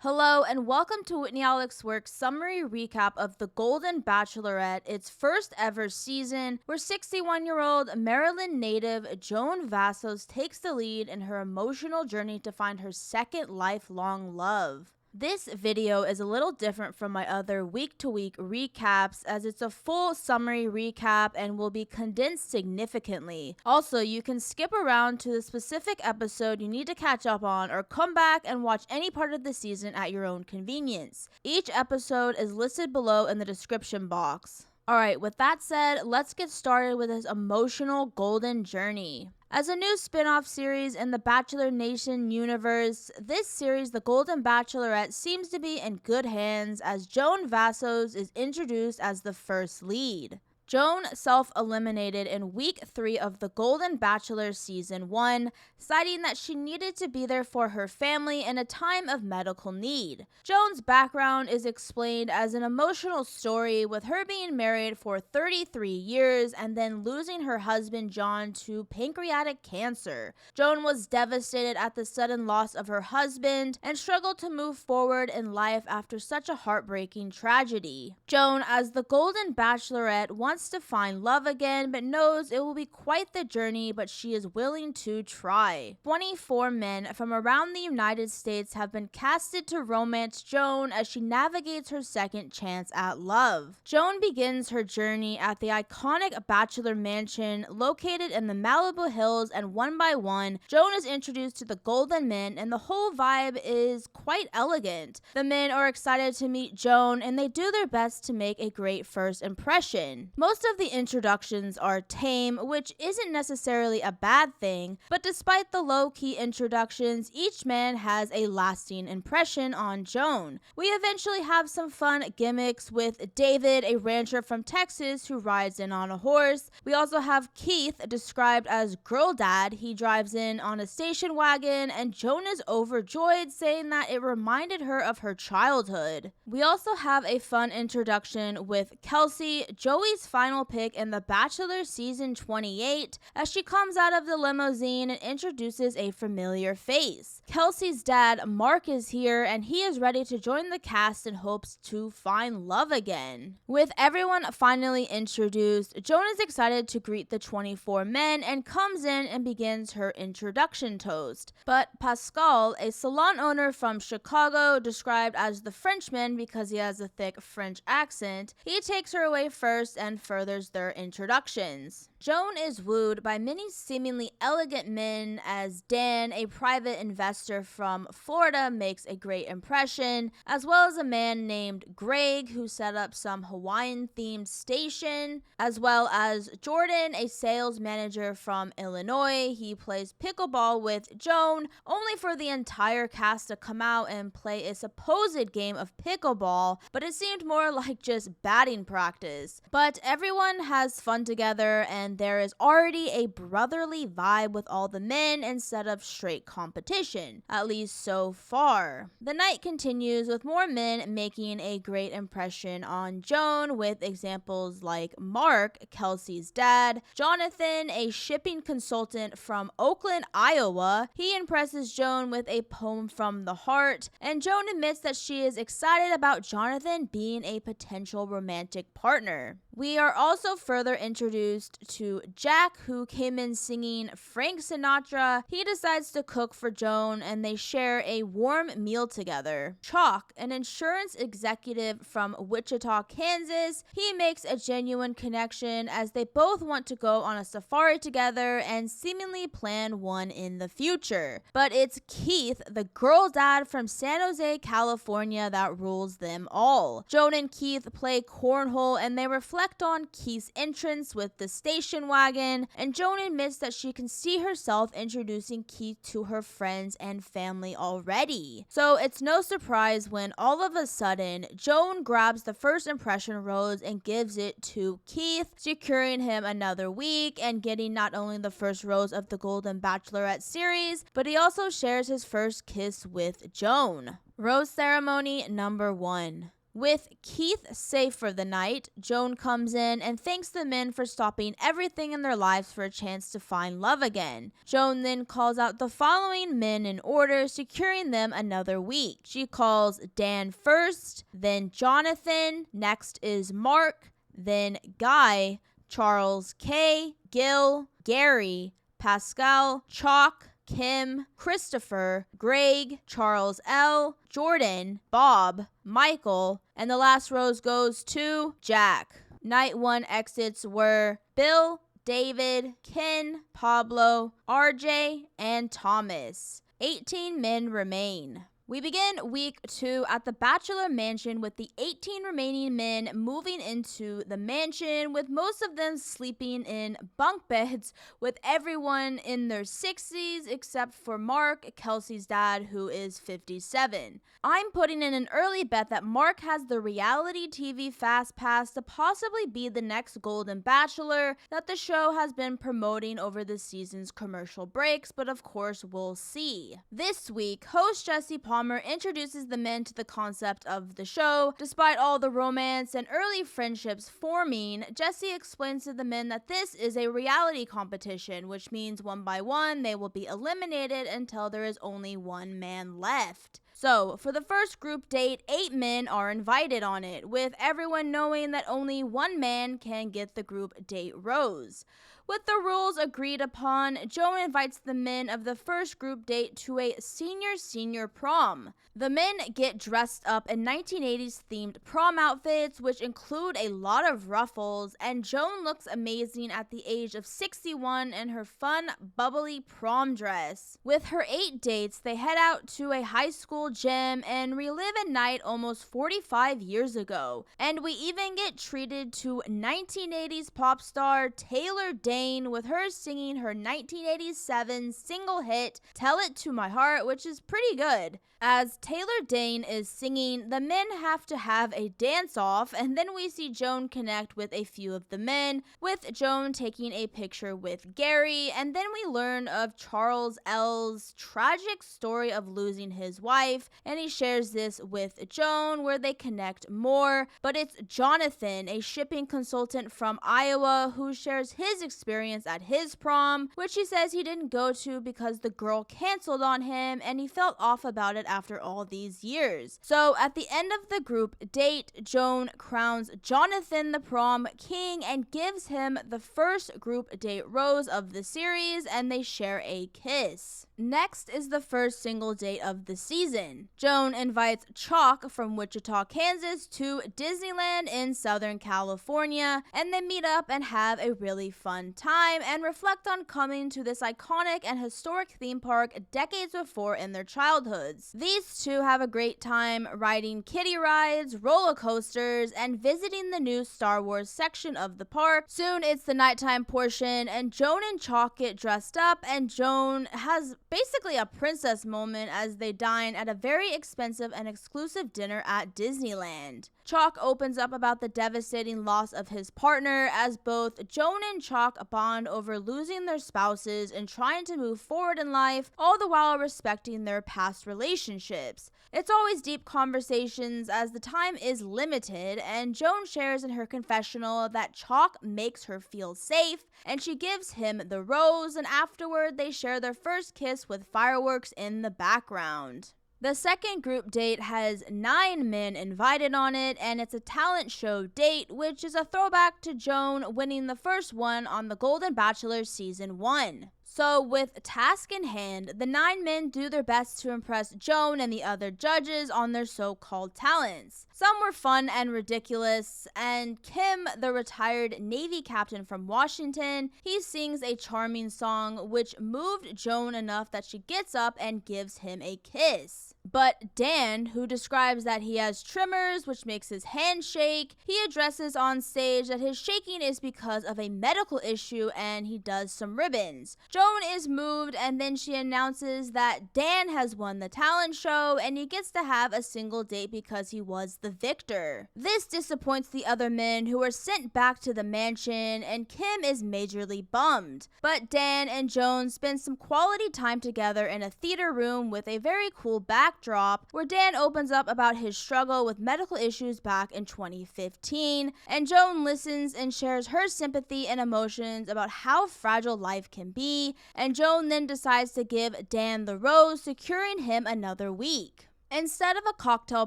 Hello and welcome to Whitney Alex Work's summary recap of The Golden Bachelorette, its first ever season, where 61-year-old Maryland native Joan VASSOS takes the lead in her emotional journey to find her second lifelong love. This video is a little different from my other week-to-week recaps as it's a full summary recap and will be condensed significantly. Also, you can skip around to the specific episode you need to catch up on or come back and watch any part of the season at your own convenience. Each episode is listed below in the description box. Alright, with that said, let's get started with this emotional golden journey. As a new spin-off series in the Bachelor Nation universe, this series, The Golden Bachelorette, seems to be in good hands as Joan VASSOS is introduced as the first lead. Joan self-eliminated in week 3 of The Golden Bachelor Season 1, citing that she needed to be there for her family in a time of medical need. Joan's background is explained as an emotional story with her being married for 33 years and then losing her husband John to pancreatic cancer. Joan was devastated at the sudden loss of her husband and struggled to move forward in life after such a heartbreaking tragedy. Joan, as the Golden Bachelorette, wants to find love again but knows it will be quite the journey, but she is willing to try. 24 men from around the United States have been casted to romance Joan as she navigates her second chance at love. Joan begins her journey at the iconic Bachelor Mansion located in the Malibu Hills, and one by one, Joan is introduced to the Golden Men and the whole vibe is quite elegant. The men are excited to meet Joan and they do their best to make a great first impression. Most of the introductions are tame, which isn't necessarily a bad thing, but despite the low-key introductions, each man has a lasting impression on Joan. We eventually have some fun gimmicks with David, a rancher from Texas who rides in on a horse. We also have Keith, described as Girl Dad. He drives in on a station wagon, and Joan is overjoyed, saying that it reminded her of her childhood. We also have a fun introduction with Kelsey, Joey's final pick in The Bachelor Season 28, as she comes out of the limousine and introduces a familiar face. Kelsey's dad, Mark, is here and he is ready to join the cast in hopes to find love again. With everyone finally introduced, Joan is excited to greet the 24 men and comes in and begins her introduction toast. But Pascal, a salon owner from Chicago, described as the Frenchman because he has a thick French accent, he takes her away first and furthers their introductions. Joan is wooed by many seemingly elegant men as Dan, a private investor from Florida, makes a great impression, as well as a man named Greg who set up some Hawaiian-themed station, as well as Jordan, a sales manager from Illinois. He plays pickleball with Joan, only for the entire cast to come out and play a supposed game of pickleball, but it seemed more like just batting practice. But everyone has fun together and there is already a brotherly vibe with all the men instead of straight competition, at least so far. The night continues with more men making a great impression on Joan, with examples like Mark, Kelsey's dad, Jonathan, a shipping consultant from Oakland, Iowa. He impresses Joan with a poem from the heart, and Joan admits that she is excited about Jonathan being a potential romantic partner. We are also further introduced to Jack, who came in singing Frank Sinatra. He decides to cook for Joan and they share a warm meal together. Chalk, an insurance executive from Wichita, Kansas, he makes a genuine connection as they both want to go on a safari together and seemingly plan one in the future. But it's Keith, the girl dad from San Jose, California, that rules them all. Joan and Keith play cornhole and they reflect on Keith's entrance with the station wagon, and Joan admits that she can see herself introducing Keith to her friends and family already. So it's no surprise when all of a sudden Joan grabs the first impression rose and gives it to Keith, securing him another week and getting not only the first rose of the Golden Bachelorette series, but he also shares his first kiss with Joan. Rose ceremony number 1. With Keith safe for the night, Joan comes in and thanks the men for stopping everything in their lives for a chance to find love again. Joan then calls out the following men in order, securing them another week. She calls Dan first, then Jonathan, next is Mark, then Guy, Charles K, Gil, Gary, Pascal, Chalk, Kim, Christopher, Greg, Charles L, Jordan, Bob, Michael, and the last rose goes to Jack. Night 1 exits were Bill, David, Ken, Pablo, RJ, and Thomas. 18 men remain. We begin week 2 at the Bachelor Mansion with the 18 remaining men moving into the mansion, with most of them sleeping in bunk beds, with everyone in their 60s except for Mark, Kelsey's dad, who is 57. I'm putting in an early bet that Mark has the reality TV fast pass to possibly be the next Golden Bachelor that the show has been promoting over the season's commercial breaks, but of course we'll see. This week, host Jesse Palmer introduces the men to the concept of the show. Despite all the romance and early friendships forming, Jesse explains to the men that this is a reality competition, which means one by one they will be eliminated until there is only one man left. So, for the first group date, 8 men are invited on it, with everyone knowing that only one man can get the group date rose. With the rules agreed upon, Joan invites the men of the first group date to a senior prom. The men get dressed up in 1980s themed prom outfits, which include a lot of ruffles, and Joan looks amazing at the age of 61 in her fun, bubbly prom dress. With her 8 dates, they head out to a high school gym and relive a night almost 45 years ago. And we even get treated to 1980s pop star Taylor Dayne, with her singing her 1987 single hit, Tell It to My Heart, which is pretty good. As Taylor Dayne is singing, the men have to have a dance-off, and then we see Joan connect with a few of the men, with Joan taking a picture with Gary, and then we learn of Charles L's tragic story of losing his wife, and he shares this with Joan, where they connect more. But it's Jonathan, a shipping consultant from Iowa, who shares his experience at his prom, which he says he didn't go to because the girl canceled on him, and he felt off about it after all these years. So at the end of the group date, Joan crowns Jonathan the prom king and gives him the first group date rose of the series, and they share a kiss. Next is the first single date of the season. Joan invites Chalk from Wichita, Kansas to Disneyland in Southern California, and they meet up and have a really fun time and reflect on coming to this iconic and historic theme park decades before in their childhoods. These two have a great time riding kiddie rides, roller coasters, and visiting the new Star Wars section of the park. Soon it's the nighttime portion, and Joan and Chalk get dressed up, and Joan has basically a princess moment as they dine at a very expensive and exclusive dinner at Disneyland. Chalk opens up about the devastating loss of his partner, as both Joan and Chalk bond over losing their spouses and trying to move forward in life, all the while respecting their past relationships. It's always deep conversations as the time is limited, and Joan shares in her confessional that Chalk makes her feel safe, and she gives him the rose, and afterward they share their first kiss with fireworks in the background. The second group date has 9 men invited on it, and it's a talent show date, which is a throwback to Joan winning the first one on The Golden Bachelor Season 1. So with task in hand, the 9 men do their best to impress Joan and the other judges on their so-called talents. Some were fun and ridiculous, and Kim, the retired Navy captain from Washington, he sings a charming song which moved Joan enough that she gets up and gives him a kiss. But Dan, who describes that he has tremors, which makes his hand shake, he addresses on stage that his shaking is because of a medical issue and he does some ribbons. Joan is moved, and then she announces that Dan has won the talent show and he gets to have a single date because he was the victor. This disappoints the other men, who are sent back to the mansion, and Kim is majorly bummed. But Dan and Joan spend some quality time together in a theater room with a very cool backdrop, backdrop, where Dan opens up about his struggle with medical issues back in 2015, and Joan listens and shares her sympathy and emotions about how fragile life can be, and Joan then decides to give Dan the rose, securing him another week. Instead of a cocktail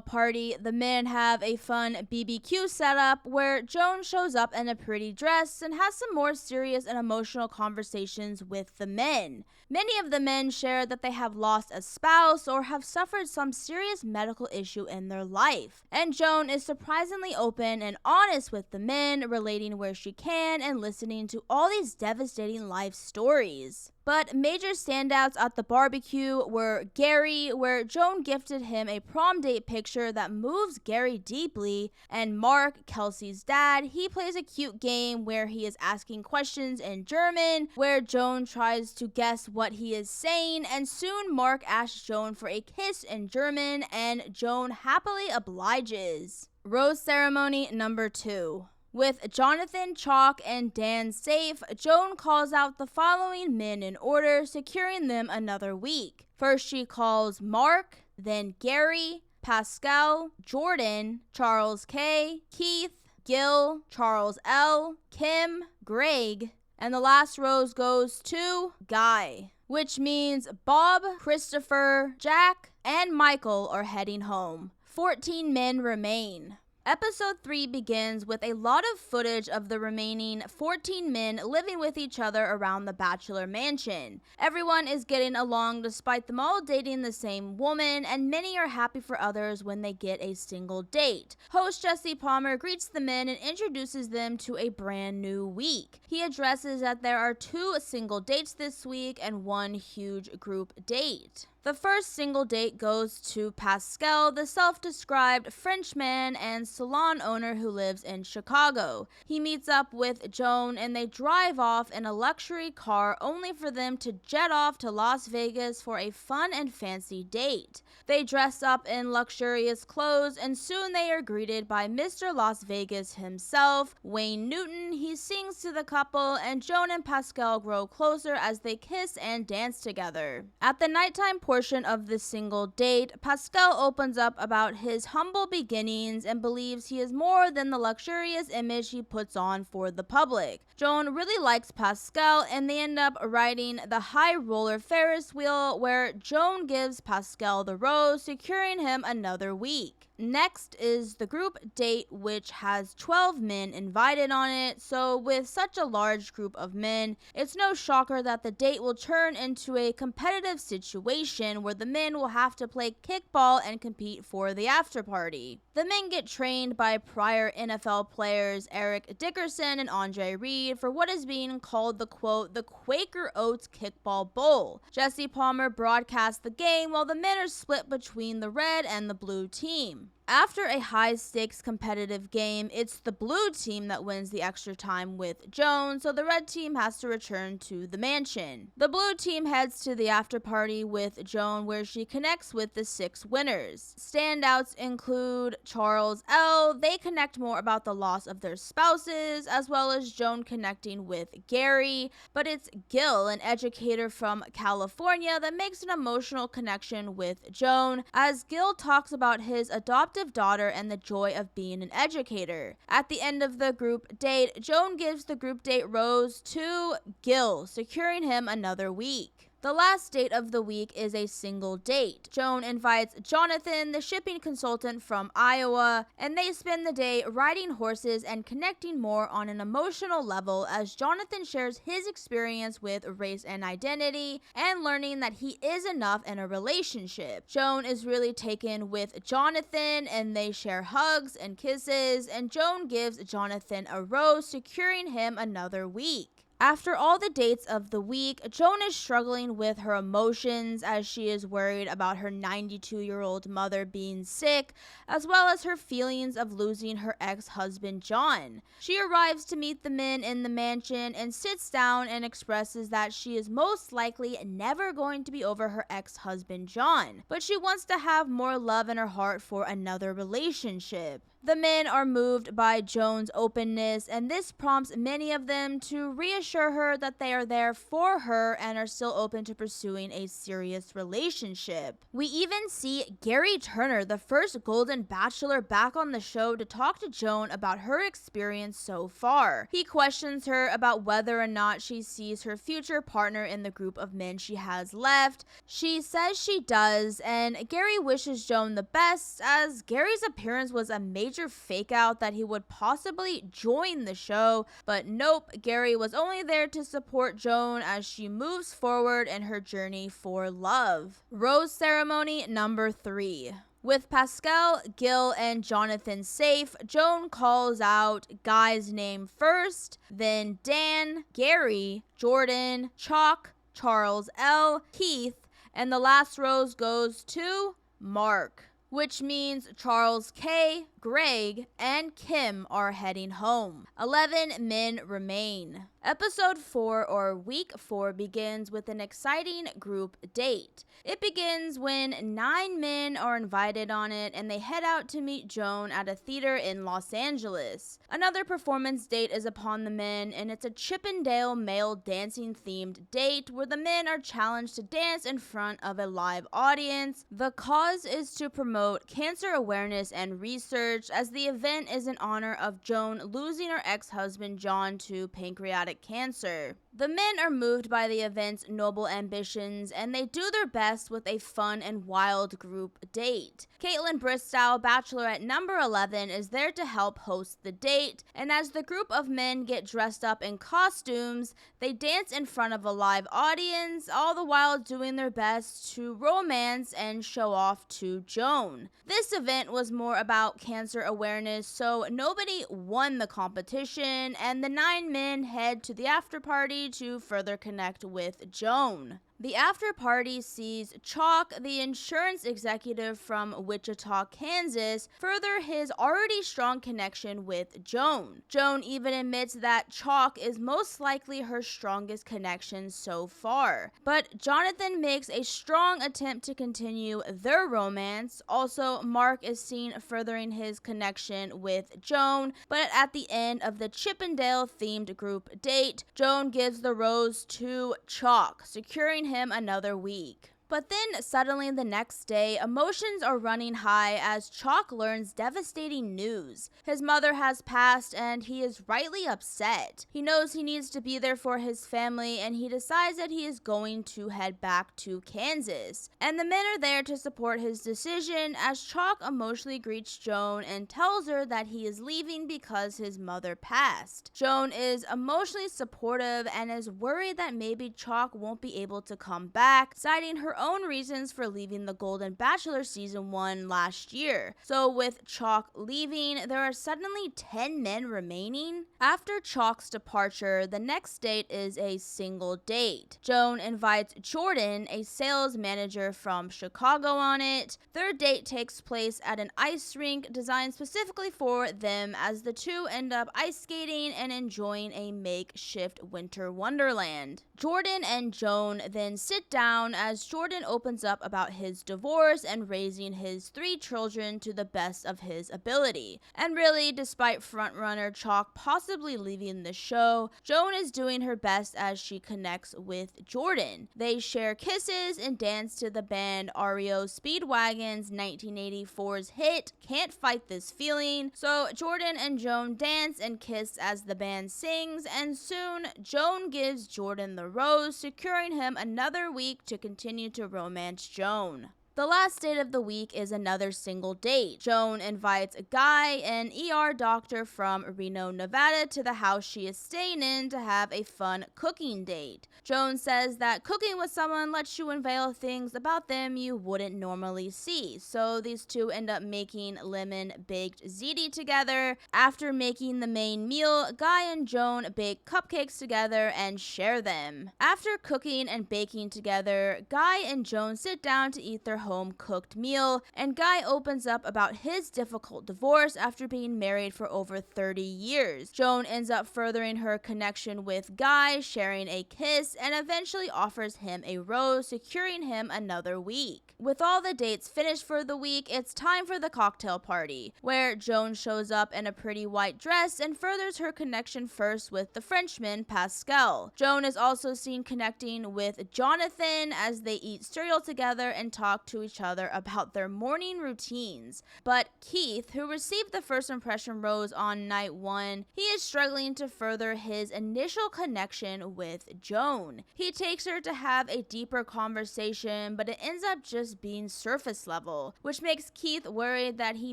party, the men have a fun BBQ setup where Joan shows up in a pretty dress and has some more serious and emotional conversations with the men. Many of the men share that they have lost a spouse or have suffered some serious medical issue in their life. And Joan is surprisingly open and honest with the men, relating where she can and listening to all these devastating life stories. But major standouts at the barbecue were Gary, where Joan gifted him a prom date picture that moves Gary deeply, and Mark, Kelsey's dad. He plays a cute game where he is asking questions in German, where Joan tries to guess what he is saying, and soon Mark asks Joan for a kiss in German, and Joan happily obliges. Rose ceremony number 2. With Jonathan, Chalk, and Dan safe, Joan calls out the following men in order, securing them another week. First, she calls Mark, then Gary, Pascal, Jordan, Charles K, Keith, Gil, Charles L, Kim, Greg, and the last rose goes to Guy, which means Bob, Christopher, Jack, and Michael are heading home. 14 men remain. Episode 3 begins with a lot of footage of the remaining 14 men living with each other around the Bachelor mansion. Everyone is getting along despite them all dating the same woman, and many are happy for others when they get a single date. Host Jesse Palmer greets the men and introduces them to a brand new week. He addresses that there are 2 single dates this week and 1 huge group date. The first single date goes to Pascal, the self-described Frenchman and salon owner who lives in Chicago. He meets up with Joan and they drive off in a luxury car only for them to jet off to Las Vegas for a fun and fancy date. They dress up in luxurious clothes and soon they are greeted by Mr. Las Vegas himself, Wayne Newton. He sings to the couple and Joan and Pascal grow closer as they kiss and dance together. At the nighttime portion of this single date, Pascal opens up about his humble beginnings and believes he is more than the luxurious image he puts on for the public. Joan really likes Pascal and they end up riding the high roller Ferris wheel where Joan gives Pascal the rose, securing him another week. Next is the group date, which has 12 men invited on it, so with such a large group of men, it's no shocker that the date will turn into a competitive situation where the men will have to play kickball and compete for the after party. The men get trained by prior NFL players Eric Dickerson and Andre Reed for what is being called the quote, the Quaker Oats Kickball Bowl. Jesse Palmer broadcasts the game while the men are split between the red and the blue team. After a high-stakes competitive game, it's the blue team that wins the extra time with Joan, so the red team has to return to the mansion. The blue team heads to the after party with Joan where she connects with the 6 winners. Standouts include Charles L. They connect more about the loss of their spouses, as well as Joan connecting with Gary, but it's Gil, an educator from California, that makes an emotional connection with Joan, as Gil talks about his adopted daughter and the joy of being an educator. At the end of the group date, Joan gives the group date rose to Gil, securing him another week. The last date of the week is a single date. Joan invites Jonathan, the shipping consultant from Iowa, and they spend the day riding horses and connecting more on an emotional level as Jonathan shares his experience with race and identity and learning that he is enough in a relationship. Joan is really taken with Jonathan and they share hugs and kisses, and Joan gives Jonathan a rose, securing him another week. After all the dates of the week, Joan is struggling with her emotions as she is worried about her 92-year-old mother being sick, as well as her feelings of losing her ex-husband John. She arrives to meet the men in the mansion and sits down and expresses that she is most likely never going to be over her ex-husband John, but she wants to have more love in her heart for another relationship. The men are moved by Joan's openness, and this prompts many of them to reassure her that they are there for her and are still open to pursuing a serious relationship. We even see Gary Turner, the first Golden Bachelor, back on the show to talk to Joan about her experience so far. He questions her about whether or not she sees her future partner in the group of men she has left. She says she does, and Gary wishes Joan the best, as Gary's appearance was a major fake out that he would possibly join the show, but nope, Gary was only there to support Joan as she moves forward in her journey for love. Rose ceremony number 3. With Pascal, Gil, and Jonathan safe, Joan calls out Guy's name first, then Dan, Gary, Jordan, Chalk, Charles L, Keith, and the last rose goes to Mark, which means Charles K, Greg, and Kim are heading home. 11 men remain. Episode 4, or week 4, begins with an exciting group date. It begins when 9 men are invited on it and they head out to meet Joan at a theater in Los Angeles. Another performance date is upon the men, and it's a Chippendale male dancing themed date where the men are challenged to dance in front of a live audience. The cause is to promote cancer awareness and research, as the event is in honor of Joan losing her ex-husband John to pancreatic cancer. The men are moved by the event's noble ambitions, and they do their best with a fun and wild group date. Caitlin Bristow, Bachelorette number 11, is there to help host the date, and as the group of men get dressed up in costumes, they dance in front of a live audience, all the while doing their best to romance and show off to Joan. This event was more about cancer awareness, so nobody won the competition, and the 9 men head to the after party to further connect with Joan. The after party sees Chalk, the insurance executive from Wichita, Kansas, further his already strong connection with Joan. Joan even admits that Chalk is most likely her strongest connection so far. But Jonathan makes a strong attempt to continue their romance. Also, Mark is seen furthering his connection with Joan, but at the end of the Chippendale themed group date, Joan gives the rose to Chalk, securing him another week. But then suddenly the next day, emotions are running high as Chalk learns devastating news. His mother has passed and he is rightly upset. He knows he needs to be there for his family, and he decides that he is going to head back to Kansas. And the men are there to support his decision as Chalk emotionally greets Joan and tells her that he is leaving because his mother passed. Joan is emotionally supportive and is worried that maybe Chalk won't be able to come back, citing her own reasons for leaving the Golden Bachelor season 1 last year. So with Chalk leaving, there are suddenly 10 men remaining. After Chalk's departure, the next date is a single date. Joan invites Jordan, a sales manager from Chicago, on it. Their date takes place at an ice rink designed specifically for them, as the two end up ice skating and enjoying a makeshift winter wonderland. Jordan and Joan then sit down as Jordan opens up about his divorce and raising his 3 children to the best of his ability. And really, despite frontrunner Chalk possibly leaving the show, Joan is doing her best as she connects with Jordan. They share kisses and dance to the band REO Speedwagon's 1984's hit Can't Fight This Feeling. So Jordan and Joan dance and kiss as the band sings, and soon Joan gives Jordan the rose, securing him another week to continue to romance Joan. The last date of the week is another single date. Joan invites Guy, an ER doctor from Reno, Nevada, to the house she is staying in to have a fun cooking date. Joan says that cooking with someone lets you unveil things about them you wouldn't normally see, so these two end up making lemon-baked ziti together. After making the main meal, Guy and Joan bake cupcakes together and share them. After cooking and baking together, Guy and Joan sit down to eat their home-cooked meal, and Guy opens up about his difficult divorce after being married for over 30 years. Joan ends up furthering her connection with Guy, sharing a kiss, and eventually offers him a rose, securing him another week. With all the dates finished for the week, it's time for the cocktail party, where Joan shows up in a pretty white dress and furthers her connection first with the Frenchman, Pascal. Joan is also seen connecting with Jonathan as they eat cereal together and talk to each other about their morning routines. But Keith, who received the first impression rose on night 1, he is struggling to further his initial connection with Joan. He takes her to have a deeper conversation, but it ends up just being surface level, which makes Keith worried that he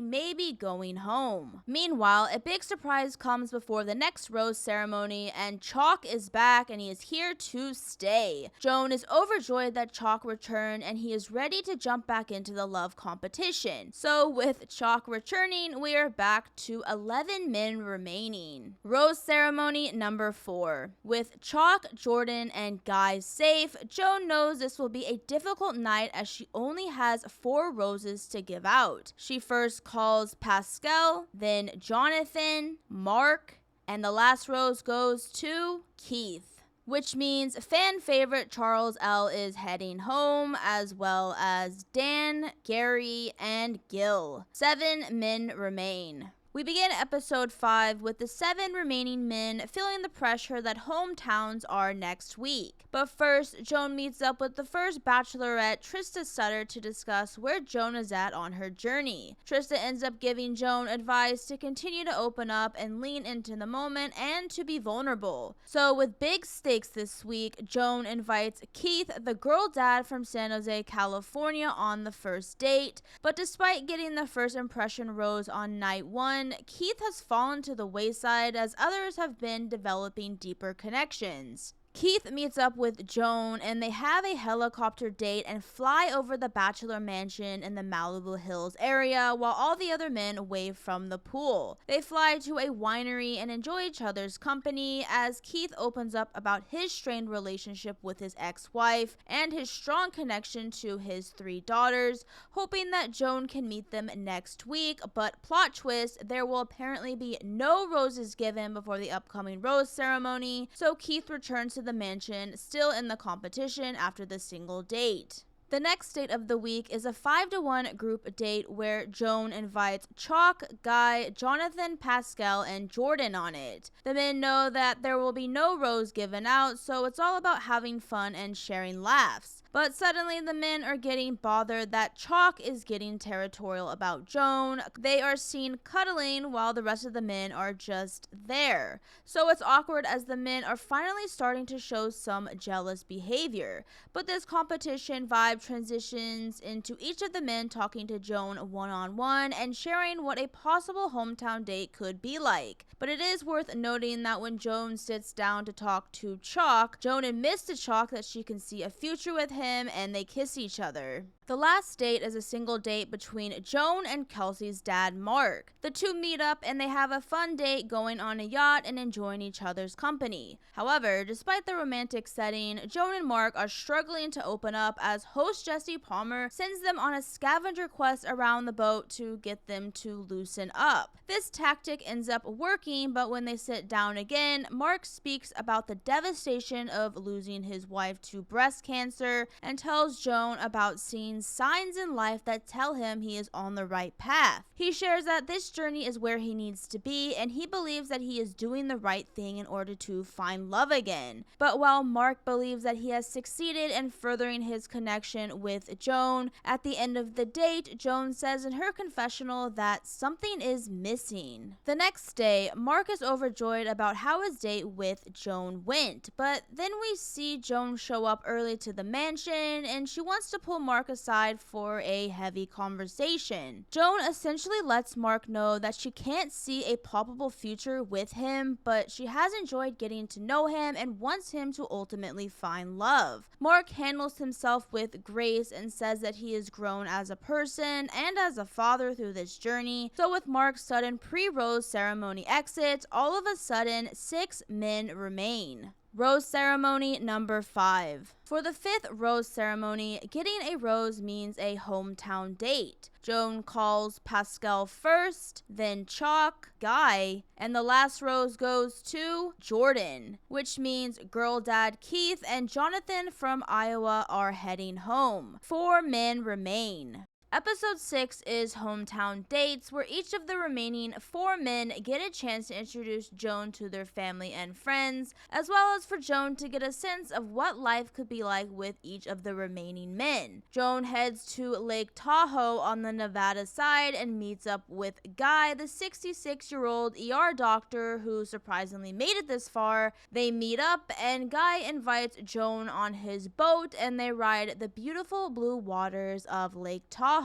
may be going home. Meanwhile, a big surprise comes before the next rose ceremony, and Chalk is back and he is here to stay. Joan is overjoyed that Chalk returned and he is ready to jump back into the love competition. So with Chalk returning, we are back to 11 men remaining. Rose ceremony number 4. With Chalk, Jordan, and Guy safe, Joan knows this will be a difficult night as she only has 4 roses to give out. She first calls Pascal, then Jonathan, Mark, and the last rose goes to Keith, which means fan favorite Charles L. is heading home, as well as Dan, Gary, and Gil. 7 men remain. We begin episode 5 with the 7 remaining men feeling the pressure that hometowns are next week. But first, Joan meets up with the first bachelorette, Trista Sutter, to discuss where Joan is at on her journey. Trista ends up giving Joan advice to continue to open up and lean into the moment and to be vulnerable. So with big stakes this week, Joan invites Keith, the girl dad from San Jose, California, on the first date. But despite getting the first impression rose on night 1, Keith has fallen to the wayside as others have been developing deeper connections. Keith meets up with Joan and they have a helicopter date and fly over the bachelor mansion in the Malibu Hills area while all the other men wave from the pool. They fly to a winery and enjoy each other's company as Keith opens up about his strained relationship with his ex-wife and his strong connection to his 3 daughters, hoping that Joan can meet them next week. But plot twist, there will apparently be no roses given before the upcoming rose ceremony, so Keith returns to the mansion, still in the competition after the single date. The next date of the week is a 5-to-1 group date where Joan invites Chalk, Guy, Jonathan, Pascal, and Jordan on it. The men know that there will be no rose given out, so it's all about having fun and sharing laughs. But suddenly the men are getting bothered that Chalk is getting territorial about Joan. They are seen cuddling while the rest of the men are just there. So it's awkward as the men are finally starting to show some jealous behavior. But this competition vibe transitions into each of the men talking to Joan one-on-one and sharing what a possible hometown date could be like. But it is worth noting that when Joan sits down to talk to Chalk, Joan admits to Chalk that she can see a future with him and they kiss each other. The last date is a single date between Joan and Kelsey's dad, Mark. The two meet up and they have a fun date going on a yacht and enjoying each other's company. However, despite the romantic setting, Joan and Mark are struggling to open up as host Jesse Palmer sends them on a scavenger quest around the boat to get them to loosen up. This tactic ends up working, but when they sit down again, Mark speaks about the devastation of losing his wife to breast cancer and tells Joan about seeing signs in life that tell him he is on the right path. He shares that this journey is where he needs to be and he believes that he is doing the right thing in order to find love again. But while Mark believes that he has succeeded in furthering his connection with Joan, at the end of the date, Joan says in her confessional that something is missing. The next day, Mark is overjoyed about how his date with Joan went, but then we see Joan show up early to the mansion and she wants to pull Mark aside for a heavy conversation. Joan essentially lets Mark know that she can't see a palpable future with him, but she has enjoyed getting to know him and wants him to ultimately find love. Mark handles himself with grace and says that he has grown as a person and as a father through this journey. So with Mark's sudden pre-rose ceremony exit, all of a sudden 6 men remain. Rose ceremony number 5. For the 5th rose ceremony, getting a rose means a hometown date. Joan calls Pascal first, then Chalk, Guy, and the last rose goes to Jordan, which means girl dad Keith and Jonathan from Iowa are heading home. 4 men remain. Episode 6 is Hometown Dates, where each of the remaining 4 men get a chance to introduce Joan to their family and friends, as well as for Joan to get a sense of what life could be like with each of the remaining men. Joan heads to Lake Tahoe on the Nevada side and meets up with Guy, the 66-year-old ER doctor who surprisingly made it this far. They meet up and Guy invites Joan on his boat and they ride the beautiful blue waters of Lake Tahoe.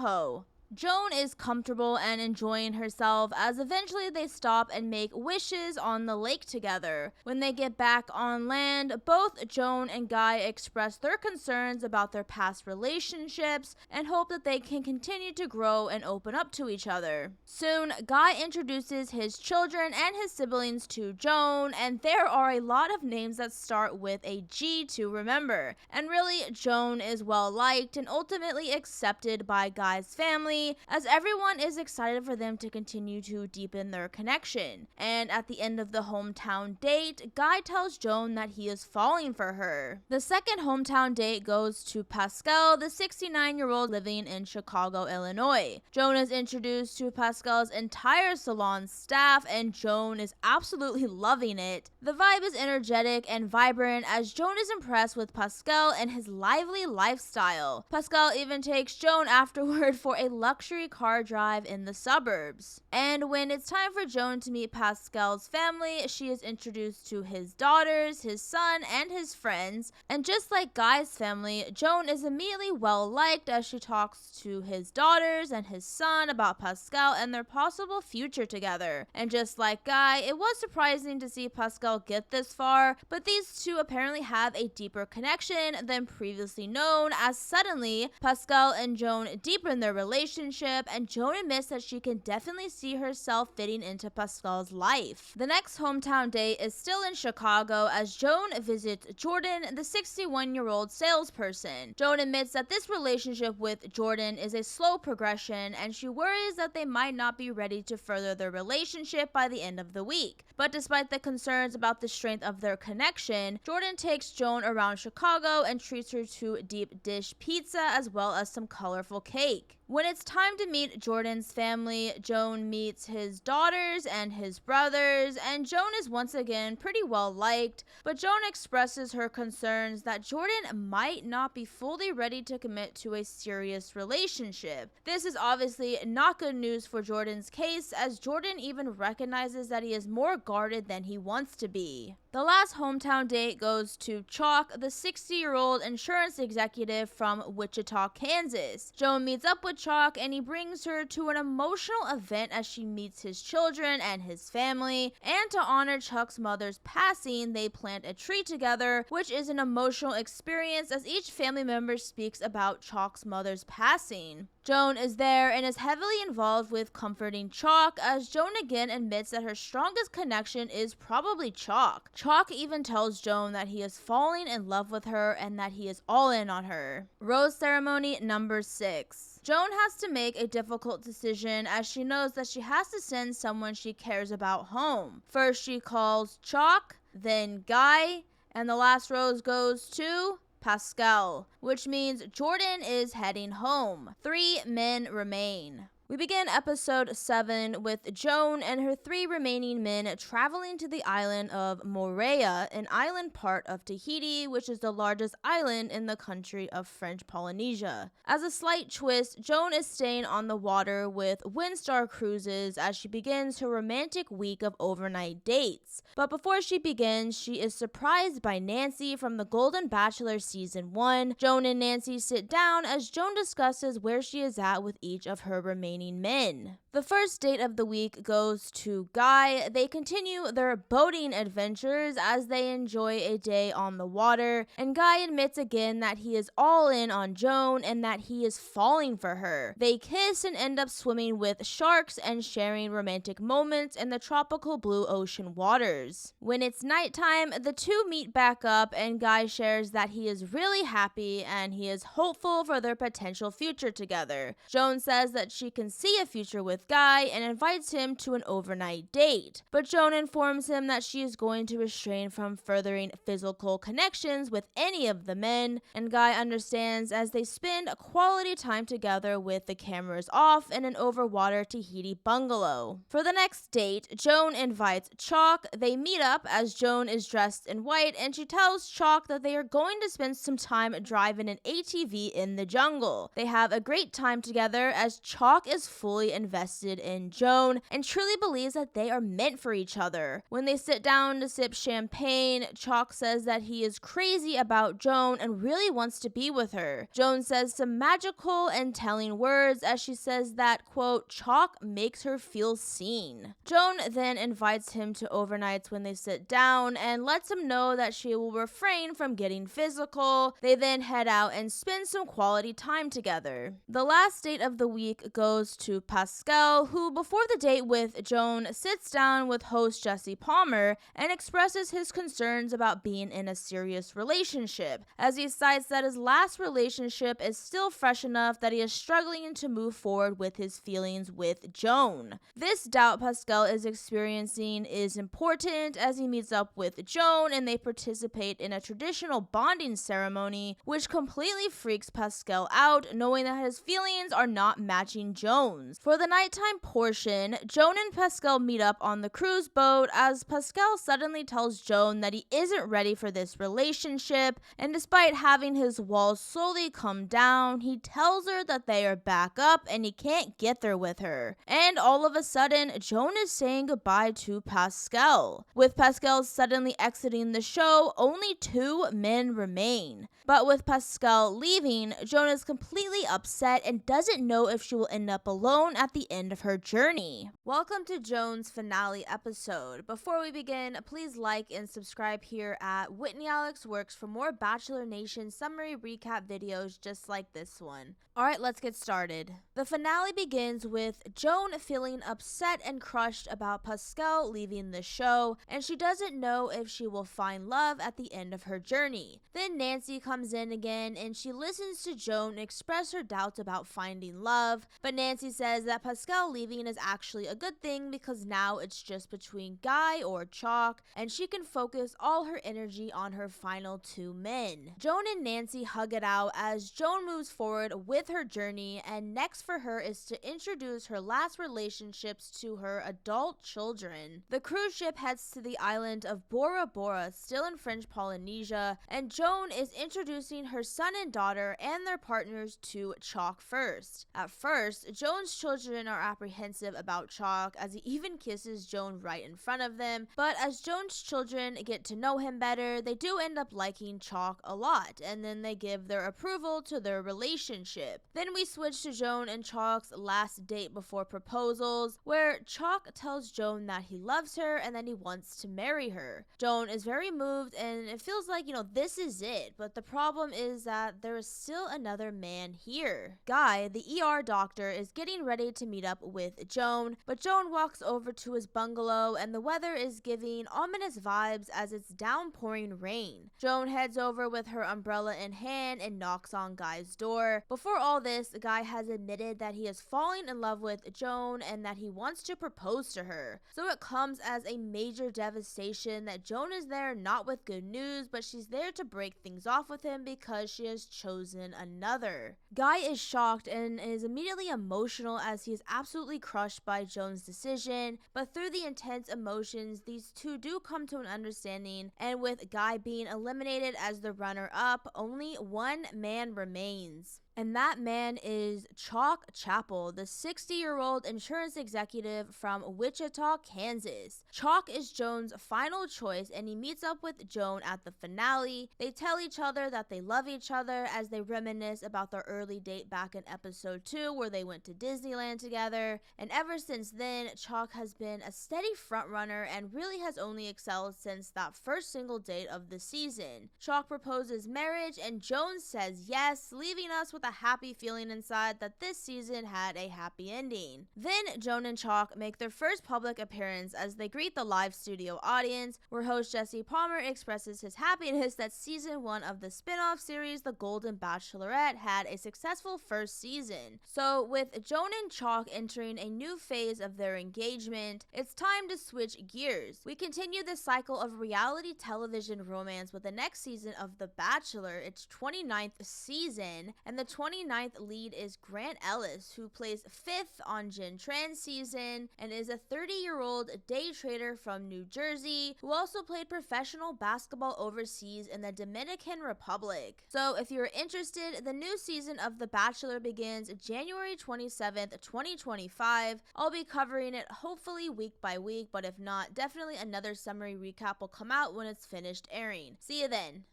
Joan is comfortable and enjoying herself as eventually they stop and make wishes on the lake together. When they get back on land, both Joan and Guy express their concerns about their past relationships and hope that they can continue to grow and open up to each other. Soon, Guy introduces his children and his siblings to Joan, and there are a lot of names that start with a G to remember. And really, Joan is well liked and ultimately accepted by Guy's family, as everyone is excited for them to continue to deepen their connection. And at the end of the hometown date, Guy tells Joan that he is falling for her. The second hometown date goes to Pascal, the 69-year-old living in Chicago, Illinois. Joan is introduced to Pascal's entire salon staff, and Joan is absolutely loving it. The vibe is energetic and vibrant as Joan is impressed with Pascal and his lively lifestyle. Pascal even takes Joan afterward for a luxury car drive in the suburbs. And when it's time for Joan to meet Pascal's family, she is introduced to his daughters, his son, and his friends. And just like Guy's family, Joan is immediately well liked as she talks to his daughters and his son about Pascal and their possible future together. And just like Guy, it was surprising to see Pascal get this far, but these two apparently have a deeper connection than previously known, as suddenly Pascal and Joan deepen their relationship, and Joan admits that she can definitely see herself fitting into Pascal's life. The next hometown date is still in Chicago as Joan visits Jordan, the 61-year-old salesperson. Joan admits that this relationship with Jordan is a slow progression and she worries that they might not be ready to further their relationship by the end of the week. But despite the concerns about the strength of their connection, Jordan takes Joan around Chicago and treats her to deep dish pizza as well as some colorful cake. When it's time to meet Jordan's family, Joan meets his daughters and his brothers, and Joan is once again pretty well liked, but Joan expresses her concerns that Jordan might not be fully ready to commit to a serious relationship. This is obviously not good news for Jordan's case, as Jordan even recognizes that he is more guarded than he wants to be. The last hometown date goes to Chalk, the 60-year-old insurance executive from Wichita, Kansas. Joan meets up with Chalk and he brings her to an emotional event as she meets his children and his family. And to honor Chuck's mother's passing, they plant a tree together, which is an emotional experience as each family member speaks about Chalk's mother's passing. Joan is there and is heavily involved with comforting Chalk, as Joan again admits that her strongest connection is probably Chalk. Chalk even tells Joan that he is falling in love with her and that he is all in on her. Rose ceremony number 6. Joan has to make a difficult decision as she knows that she has to send someone she cares about home. First she calls Chalk, then Guy, and the last rose goes to Pascal, which means Jordan is heading home. 3 men remain. We begin episode 7 with Joan and her 3 remaining men traveling to the island of Moorea, an island part of Tahiti, which is the largest island in the country of French Polynesia. As a slight twist, Joan is staying on the water with Windstar Cruises as she begins her romantic week of overnight dates. But before she begins, she is surprised by Nancy from The Golden Bachelor Season 1. Joan and Nancy sit down as Joan discusses where she is at with each of her remaining remaining men. The first date of the week goes to Guy. They continue their boating adventures as they enjoy a day on the water, and Guy admits again that he is all in on Joan and that he is falling for her. They kiss and end up swimming with sharks and sharing romantic moments in the tropical blue ocean waters. When it's nighttime, the two meet back up and Guy shares that he is really happy and he is hopeful for their potential future together. Joan says that she can see a future with Guy and invites him to an overnight date, but Joan informs him that she is going to refrain from furthering physical connections with any of the men, and Guy understands as they spend quality time together with the cameras off in an overwater Tahiti bungalow. For the next date, Joan invites Chalk. They meet up as Joan is dressed in white and she tells Chalk that they are going to spend some time driving an ATV in the jungle. They have a great time together as Chalk is fully invested in Joan and truly believes that they are meant for each other. When they sit down to sip champagne, Chalk says that he is crazy about Joan and really wants to be with her. Joan says some magical and telling words as she says that, quote, Chalk makes her feel seen. Joan then invites him to overnights when they sit down and lets him know that she will refrain from getting physical. They then head out and spend some quality time together. The last date of the week goes to Pascal, who before the date with Joan sits down with host Jesse Palmer and expresses his concerns about being in a serious relationship, as he cites that his last relationship is still fresh enough that he is struggling to move forward with his feelings with Joan. This doubt Pascal is experiencing is important as he meets up with Joan and they participate in a traditional bonding ceremony, which completely freaks Pascal out, knowing that his feelings are not matching Joan's. For the nighttime portion, Joan and Pascal meet up on the cruise boat as Pascal suddenly tells Joan that he isn't ready for this relationship, and despite having his walls slowly come down, he tells her that they are back up and he can't get there with her. And all of a sudden, Joan is saying goodbye to Pascal. With Pascal suddenly exiting the show, only 2 men remain. But with Pascal leaving, Joan is completely upset and doesn't know if she will end up alone at the end of her journey. Welcome to Joan's finale episode. Before we begin, please like and subscribe here at Whitney Alex Works for more Bachelor Nation summary recap videos just like this one. Alright, let's get started. The finale begins with Joan feeling upset and crushed about Pascal leaving the show, and she doesn't know if she will find love at the end of her journey. Then Nancy comes in again and she listens to Joan express her doubts about finding love, but Nancy says that Pascal leaving is actually a good thing because now it's just between Guy or Chalk, and she can focus all her energy on her final 2 men. Joan and Nancy hug it out as Joan moves forward with her journey, and next for her is to introduce her last relationships to her adult children. The cruise ship heads to the island of Bora Bora, still in French Polynesia, and Joan is introducing her son and daughter and their partners to Chalk first. At first, Joan's children are apprehensive about Chalk as he even kisses Joan right in front of them, but as Joan's children get to know him better, they do end up liking Chalk a lot, and then they give their approval to their relationship. Then we switch to Joan and Chalk's last date before proposals, where Chalk tells Joan that he loves her and that he wants to marry her. Joan is very moved and it feels like, this is it, but the problem is that there is still another man here. Guy, the ER doctor, is getting ready to meet up with Joan, but Joan walks over to his bungalow and the weather is giving ominous vibes as it's downpouring rain. Joan heads over with her umbrella in hand and knocks on Guy's door. Before all this, Guy has admitted that he is falling in love with Joan and that he wants to propose to her. So it comes as a major devastation that Joan is there not with good news, but she's there to break things off with him because she has chosen another. Guy is shocked and is immediately emotional as he is absolutely crushed by Joan's decision, but through the intense emotions, these two do come to an understanding, and with Guy being eliminated as the runner-up, only 1 man remains. And that man is Chalk Chappell, the 60-year-old insurance executive from Wichita, Kansas. Chalk is Joan's final choice, and he meets up with Joan at the finale. They tell each other that they love each other as they reminisce about their early date back in episode 2 where they went to Disneyland together. And ever since then, Chalk has been a steady frontrunner and really has only excelled since that first single date of the season. Chalk proposes marriage and Joan says yes, leaving us with a happy feeling inside that this season had a happy ending. Then Joan and Chalk make their first public appearance as they greet the live studio audience, where host Jesse Palmer expresses his happiness that season 1 of the spin-off series The Golden Bachelorette had a successful first season. So with Joan and Chalk entering a new phase of their engagement, it's time to switch gears. We continue the cycle of reality television romance with the next season of The Bachelor, its 29th season, and the 29th lead is Grant Ellis, who plays 5th on Jen Tran's season and is a 30-year-old day trader from New Jersey who also played professional basketball overseas in the Dominican Republic. So if you're interested, the new season of The Bachelor begins January 27th, 2025. I'll be covering it hopefully week by week, but if not, definitely another summary recap will come out when it's finished airing. See you then.